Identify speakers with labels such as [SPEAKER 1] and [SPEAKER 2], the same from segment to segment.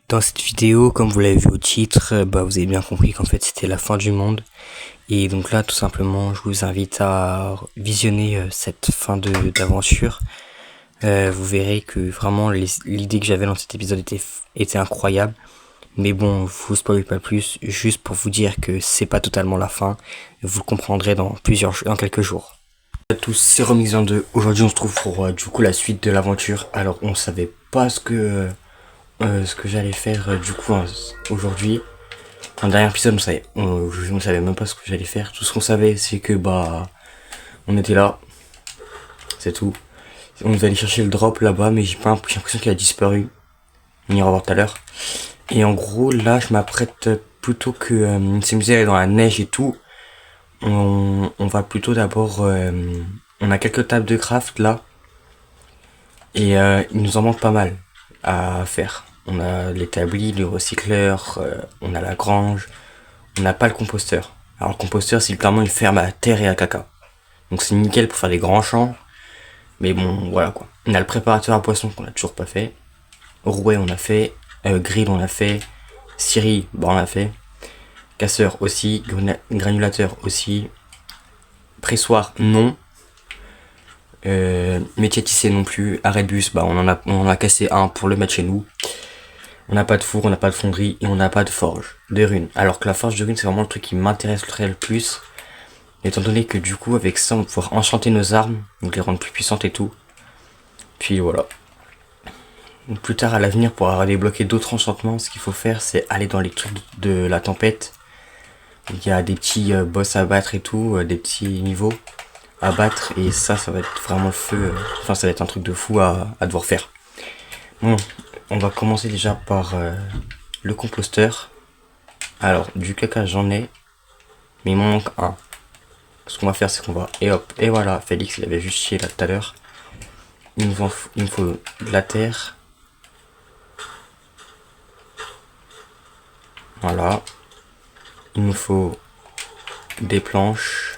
[SPEAKER 1] Dans cette vidéo, comme vous l'avez vu au titre, vous avez bien compris qu'en fait c'était la fin du monde. Et donc là, tout simplement, je vous invite à visionner cette fin d'aventure. Vous verrez que vraiment l'idée que j'avais dans cet épisode était incroyable. Mais bon, je vous spoil pas plus, juste pour vous dire que c'est pas totalement la fin. Vous le comprendrez dans quelques jours. Salut à tous, c'est Romixan 2. Aujourd'hui, on se trouve pour du coup la suite de l'aventure. Alors, on savait pas ce que j'allais faire aujourd'hui. Dans le dernier épisode, je ne savais même pas ce que j'allais faire. Tout ce qu'on savait, c'est que on était là, c'est tout. On nous allait chercher le drop là-bas, mais j'ai l'impression qu'il a disparu. On ira voir tout à l'heure. Et en gros, là, je m'apprête plutôt que s'amuser à aller dans la neige et tout. On va plutôt d'abord. On a quelques tables de craft là, et il nous en manque pas mal à faire. On a l'établi, le recycleur, on a la grange, on n'a pas le composteur. Alors le composteur, c'est littéralement une ferme à terre et à caca. Donc c'est nickel pour faire des grands champs. Mais bon, voilà quoi. On a le préparateur à poissons qu'on a toujours pas fait. Rouet on a fait. Grill on a fait. Scierie, on a fait. Casseur aussi. Granulateur aussi. Pressoir, non. Métier tissé non plus. Arrêt de bus, on en a cassé un pour le mettre chez nous. On n'a pas de four, on n'a pas de fonderie et on n'a pas de forge de runes. Alors que la forge de runes, c'est vraiment le truc qui m'intéresserait le plus. Étant donné que du coup, avec ça, on va pouvoir enchanter nos armes, donc les rendre plus puissantes et tout. Puis voilà. Donc, plus tard à l'avenir, pour avoir débloqué d'autres enchantements, ce qu'il faut faire, c'est aller dans les trucs de la tempête. Il y a des petits boss à battre et tout, des petits niveaux à battre. Et ça va être vraiment le feu. Enfin, ça va être un truc de fou à devoir faire. Bon, on va commencer déjà par le composteur. Alors, du caca, j'en ai. Mais il m'en manque un. Ce qu'on va faire, c'est qu'on va... Et hop, et voilà. Félix, il avait juste chié là tout à l'heure. Il me faut de la terre. Voilà. Il nous faut des planches.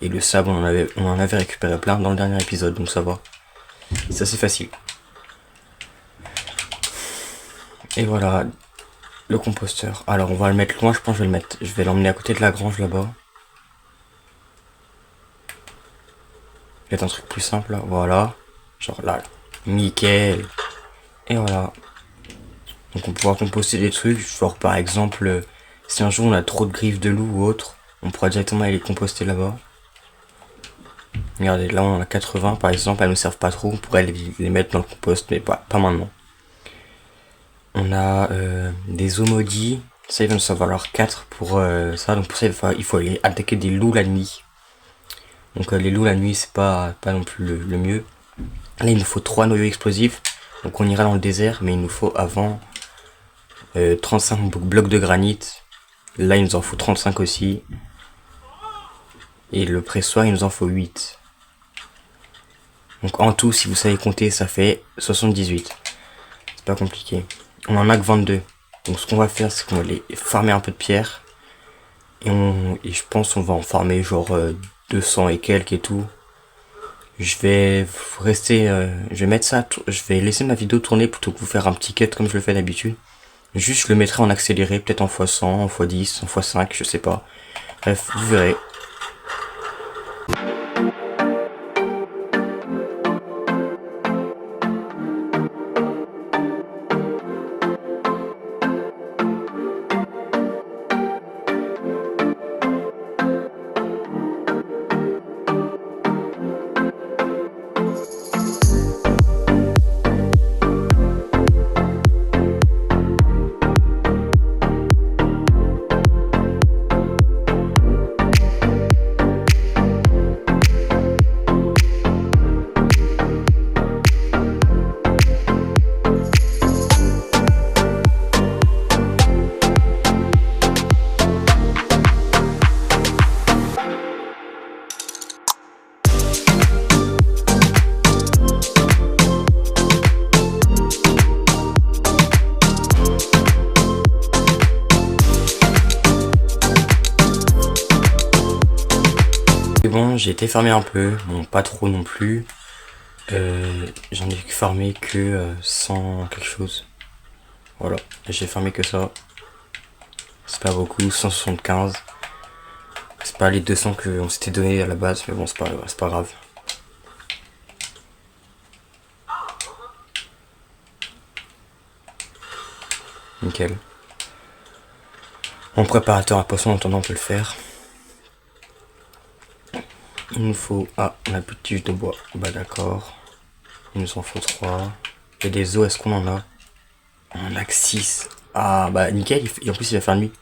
[SPEAKER 1] Et le sable, on en avait récupéré plein dans le dernier épisode, donc ça va. Ça, c'est facile. Et voilà. Le composteur. Alors, on va le mettre loin, je pense que je vais l'emmener à côté de la grange là-bas. Peut-être un truc plus simple là, voilà. Genre là, nickel. Et voilà. Donc on pourra composter des trucs, genre par exemple, si un jour on a trop de griffes de loup ou autre, on pourra directement aller les composter là-bas. Regardez, là on en a 80 par exemple, elles ne servent pas trop, on pourrait les mettre dans le compost, mais pas maintenant. On a des os maudits, ça il va nous en falloir 4 pour ça, donc pour ça il faut aller attaquer des loups la nuit. Donc les loups la nuit c'est pas non plus le mieux. Là il nous faut 3 noyaux explosifs, donc on ira dans le désert, mais il nous faut avant 35 blocs de granit. Là il nous en faut 35 aussi. Et le pressoir il nous en faut 8. Donc en tout, si vous savez compter, ça fait 78. C'est pas compliqué. On en a que 22. Donc ce qu'on va faire, c'est qu'on va aller farmer un peu de pierre. Et je pense qu'on va en farmer genre 200 et quelques et tout. Je vais mettre ça, je vais laisser ma vidéo tourner plutôt que vous faire un petit cut comme je le fais d'habitude. Juste je le mettrai en accéléré, peut-être en x100, en x10, en x5, je sais pas. Bref, vous verrez. C'est bon, j'ai été farmer un peu, bon pas trop non plus. J'en ai farmé que 100 quelque chose. Voilà, j'ai fermé que ça. C'est pas beaucoup, 175. C'est pas les 200 qu'on s'était donné à la base, mais bon, c'est pas grave. Nickel. Mon préparateur à poisson, en attendant, on peut le faire. Il nous faut... Ah, on a plus de tiges de bois. Bah d'accord. Il nous en faut 3. Et des os, est-ce qu'on en a? On en a que 6. Ah, bah nickel, et en plus il va faire nuit.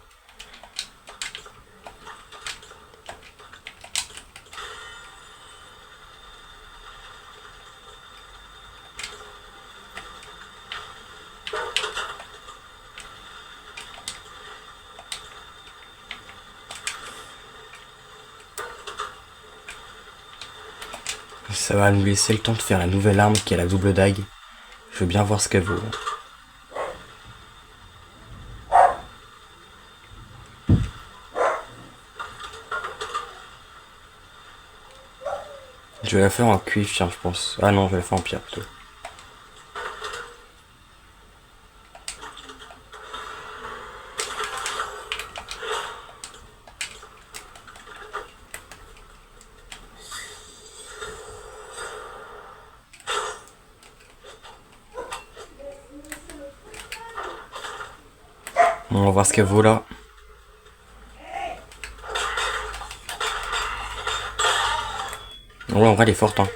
[SPEAKER 1] Ça va nous laisser le temps de faire la nouvelle arme qui est la double dague. Je veux bien voir ce qu'elle vaut. Je vais la faire en cuivre, tiens, je pense. Ah non, je vais la faire en pierre plutôt. On va voir ce qu'elle vaut là. Ouais, en vrai, elle est forte, hein.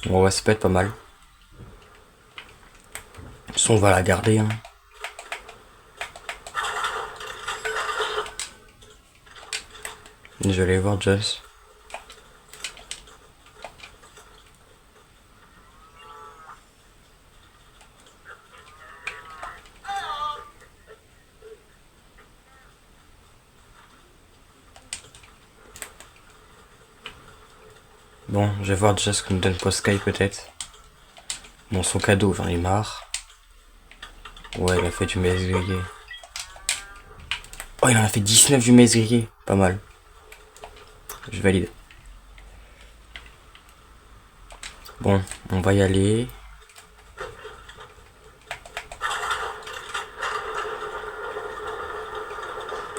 [SPEAKER 1] Bon, ouais, ça peut être pas mal. De toute façon, on va la garder, hein. Je vais aller voir Jess. Bon, je vais voir déjà ce qu'on nous donne pour Sky peut-être. Bon, son cadeau, j'en ai marre. Ouais, il a fait du maïs grillé. Oh, il en a fait 19 du maïs grillé. Pas mal. Je valide. Bon, on va y aller.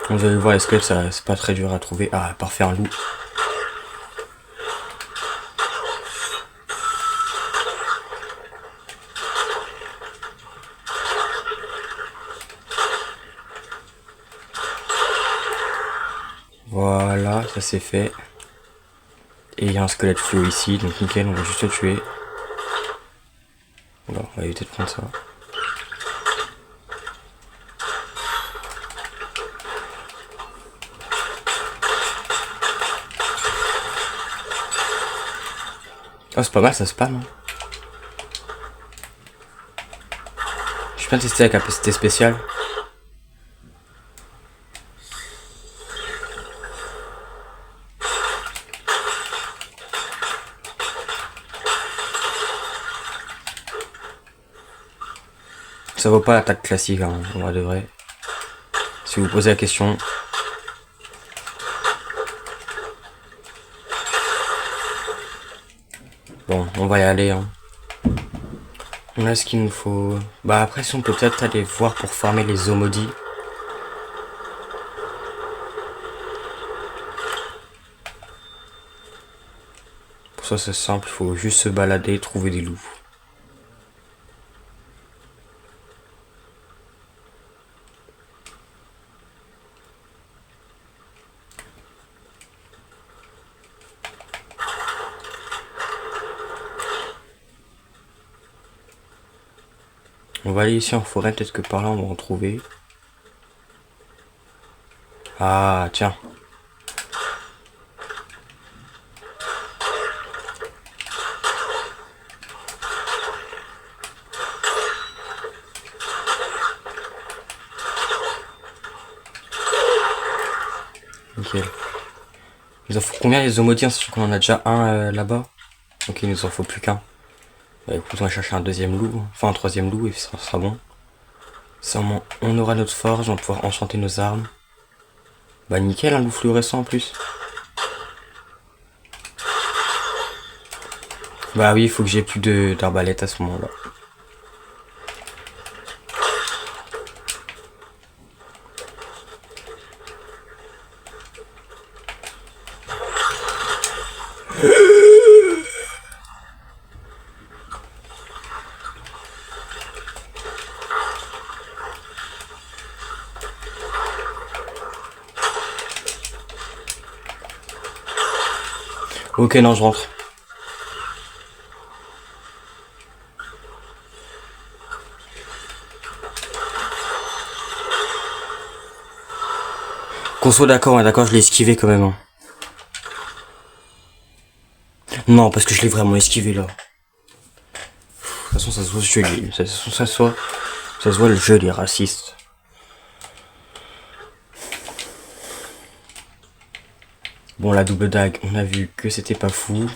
[SPEAKER 1] Vous allez voir les squelettes, ça c'est pas très dur à trouver. Ah, parfait, un loup. Voilà, ça c'est fait. Et il y a un squelette fluo ici, donc nickel, on va juste le tuer. Voilà, on va éviter de prendre ça. Oh, c'est pas mal, ça spam. Hein. Je vais bien tester la capacité spéciale. Ça vaut pas l'attaque classique, hein, en vrai de vrai. Si vous posez la question. Bon, on va y aller. Hein. On a ce qu'il nous faut. Bah après, si on peut peut-être aller voir pour farmer les os maudits. Pour ça, c'est simple, il faut juste se balader et trouver des loups. On va aller ici en forêt, peut-être que par là on va en trouver. Ah, tiens. Nickel. Il nous en faut combien les homodiens, sachant qu'on en a déjà un là-bas. Ok, il nous en faut plus qu'un. Bah écoute, on va chercher un deuxième loup, enfin un troisième loup et ça sera bon. Ça, on aura notre forge, on va pouvoir enchanter nos armes. Bah nickel, un loup fluorescent en plus. Bah oui, il faut que j'ai plus d'arbalète à ce moment-là. Ok, non, je rentre. Qu'on soit d'accord, ouais, d'accord, je l'ai esquivé quand même. Hein. Non, parce que je l'ai vraiment esquivé là. De toute façon, ça se voit, ça se voit le jeu, les racistes. Bon, la double dague, on a vu que c'était pas fou.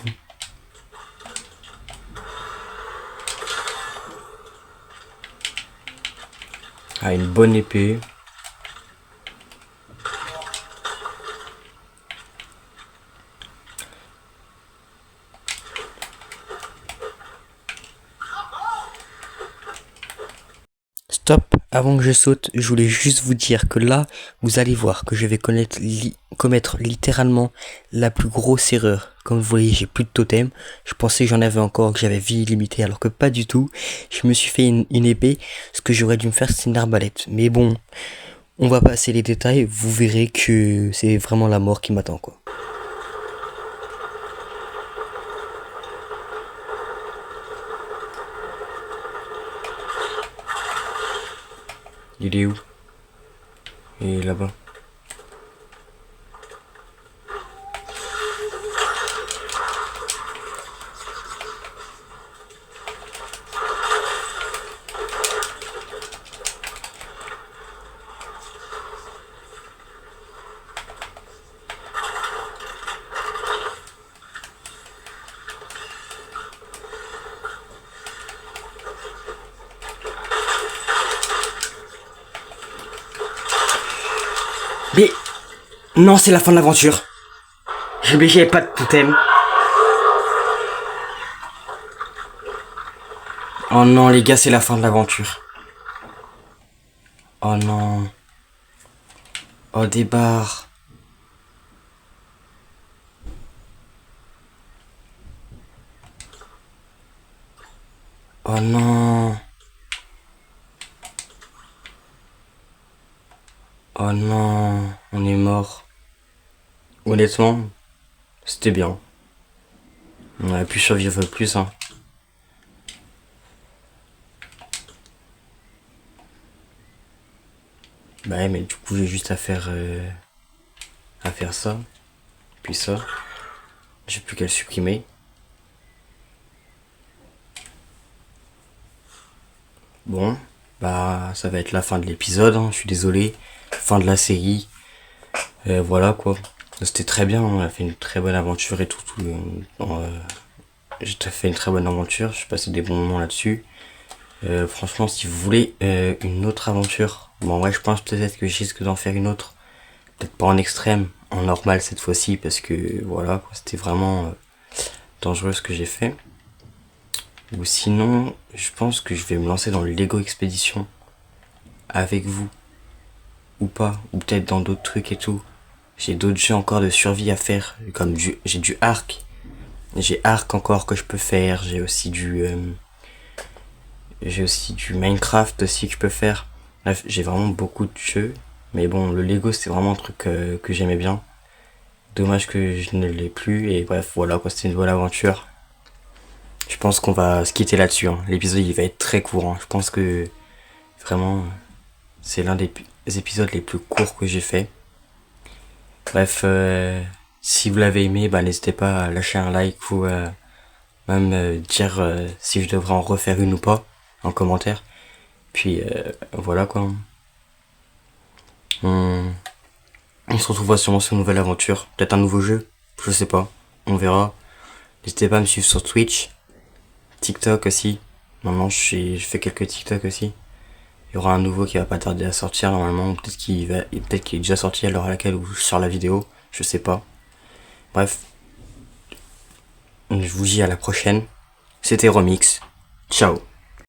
[SPEAKER 1] Ah, une bonne épée. Stop, avant que je saute, je voulais juste vous dire que là, vous allez voir que je vais commettre littéralement la plus grosse erreur. Comme vous voyez, j'ai plus de totem. Je pensais que j'en avais encore, que j'avais vie illimitée, alors que pas du tout. Je me suis fait une épée. Ce que j'aurais dû me faire, c'est une arbalète. Mais bon, on va passer les détails. Vous verrez que c'est vraiment la mort qui m'attend, quoi. Il est où? Il est là-bas. Mais non, c'est la fin de l'aventure. J'ai oublié, j'avais pas de totem. Oh non, les gars, c'est la fin de l'aventure. Oh non. Oh, des barres. Oh non. Oh non. On est mort. Honnêtement, c'était bien. On aurait pu survivre plus, hein. Bah ouais, mais du coup, j'ai juste à faire ça. Puis ça. J'ai plus qu'à le supprimer. Bon, bah ça va être la fin de l'épisode, hein, je suis désolé. Fin de la série. Voilà quoi. C'était très bien, hein, on a fait une très bonne aventure et tout. J'ai fait une très bonne aventure, j'ai passé des bons moments là-dessus. Franchement, si vous voulez une autre aventure, bon ouais, je pense peut-être que je risque d'en faire une autre. Peut-être pas en extrême, en normal cette fois-ci, parce que voilà, quoi, c'était vraiment dangereux ce que j'ai fait. Ou sinon, je pense que je vais me lancer dans le Lego Expédition avec vous. Ou pas, ou peut-être dans d'autres trucs et tout. J'ai d'autres jeux encore de survie à faire, comme j'ai du Ark. J'ai Ark encore que je peux faire, j'ai aussi du Minecraft aussi que je peux faire. Bref, j'ai vraiment beaucoup de jeux. Mais bon, le Lego c'est vraiment un truc que j'aimais bien. Dommage que je ne l'ai plus. Et bref, voilà quoi, c'était une bonne aventure. Je pense qu'on va se quitter là-dessus. Hein. L'épisode il va être très court. Hein. Je pense que vraiment c'est l'un des épisodes les plus courts que j'ai fait. Bref, si vous l'avez aimé, bah n'hésitez pas à lâcher un like ou même dire si je devrais en refaire une ou pas en commentaire. Puis voilà quoi. On, on se retrouvera sûrement sur une nouvelle aventure. Peut-être un nouveau jeu. Je sais pas. On verra. N'hésitez pas à me suivre sur Twitch. TikTok aussi. Maintenant je fais quelques TikTok aussi. Il y aura un nouveau qui va pas tarder à sortir normalement. Peut-être qu'il est déjà sorti à l'heure à laquelle où je sors la vidéo. Je sais pas. Bref. Je vous dis à la prochaine. C'était Remix. Ciao.